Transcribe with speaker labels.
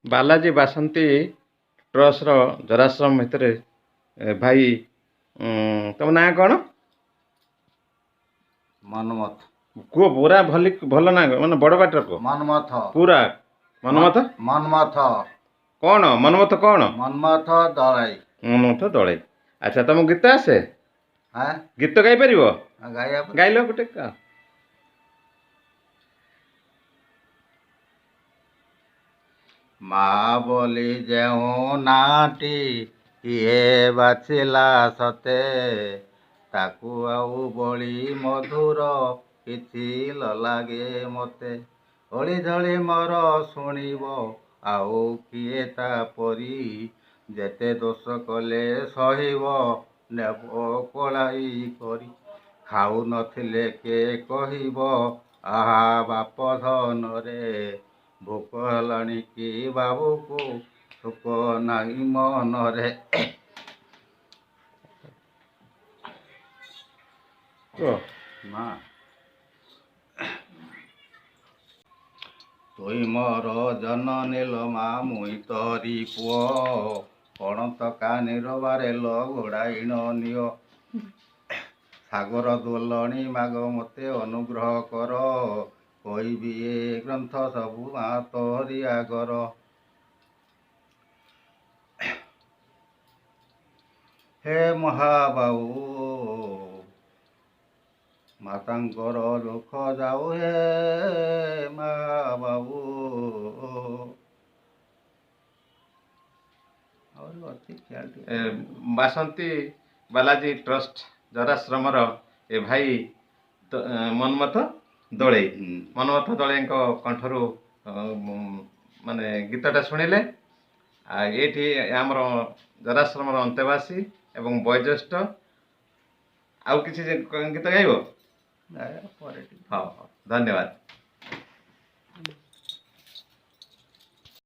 Speaker 1: ବାଲାଜୀ ବାସନ୍ତୀ ଟ୍ରଷ୍ଟର ଜରାଶ୍ରମ ଭିତରେ ଭାଇ ତମ ନାଁ କ'ଣ?
Speaker 2: ମନ୍ମଥ।
Speaker 1: କୁହ ପୁରା ଭଲ ନା ମାନେ ବଡ଼ ପାଟିରେ କୁହ।
Speaker 2: ମନ୍ମଥ।
Speaker 1: ପୁରା ମନ୍ମଥ।
Speaker 2: ମନ୍ମଥ।
Speaker 1: କ'ଣ ମନ୍ମଥ କ'ଣ?
Speaker 2: ମନ୍ମଥ ଦଳାଇ।
Speaker 1: ମନ୍ମଥ ଦଳେଇ। ଆଚ୍ଛା ତମକୁ ଗୀତ ଆସେ? ଗୀତ ଗାଇପାରିବ? ଗାଇଲ ଗୋଟେ।
Speaker 2: ମା ବୋଲି ଯେଉଁ ନାଁଟି କିଏ ବାଛିଲା ସତେ, ତାକୁ ଆଉ ବଳି ମଧୁର କିଛି ଲାଗେ ମତେ। ଅଳି ଝଳି ମୋର ଶୁଣିବ ଆଉ କିଏ ତାପରି, ଯେତେ ଦୋଷ କଲେ ସହିବ ନେବ କଳାଇ କରି। ଖାଉ ନଥିଲେ କିଏ କହିବ ଆହା ବାପ ଧନରେ, ଭୋକ ହେଲାଣି କି ବାବୁକୁ ସୁଖ ନାହିଁ ମନରେ। ମା ତୁଇ ମୋର ଜନନୀ ଲୋ ମା ମୁଇଁ ତୋରି ପୁଅ, କ'ଣ ତ କାନିରବାରେ ଲୋ ଘୋଡ଼ାଇଣ ନିଅ। ସାଗର ଦୋଲଣି ମାଗ ମୋତେ ଅନୁଗ୍ରହ କର, କହିବି ଏ ଗ୍ରନ୍ଥ ସବୁ ମା ତୋରି ଆଗର। ହେ ମହାବାହୁ ମାତାଙ୍କର ଦୁଃଖ ଯାଉ, ହେ ମହାବାହୁ।
Speaker 1: ବାସନ୍ତୀ ବାଲାଜୀ ଟ୍ରଷ୍ଟ ଜରାଶ୍ରମର ଏ ଭାଇ ମନ୍ମଥ ଦଳେଇ। ମନ୍ମଥ ଦଳେଇଙ୍କ କଣ୍ଠରୁ ମାନେ ଗୀତଟା ଶୁଣିଲେ। ଏଇଠି ଆମର ଜରାଶ୍ରମର ଅନ୍ତେବାସୀ ଏବଂ ବୟୋଜ୍ୟେଷ୍ଠ ଆଉ କିଛି ଗୀତ ଗାଇବ? ହଉ ଧନ୍ୟବାଦ।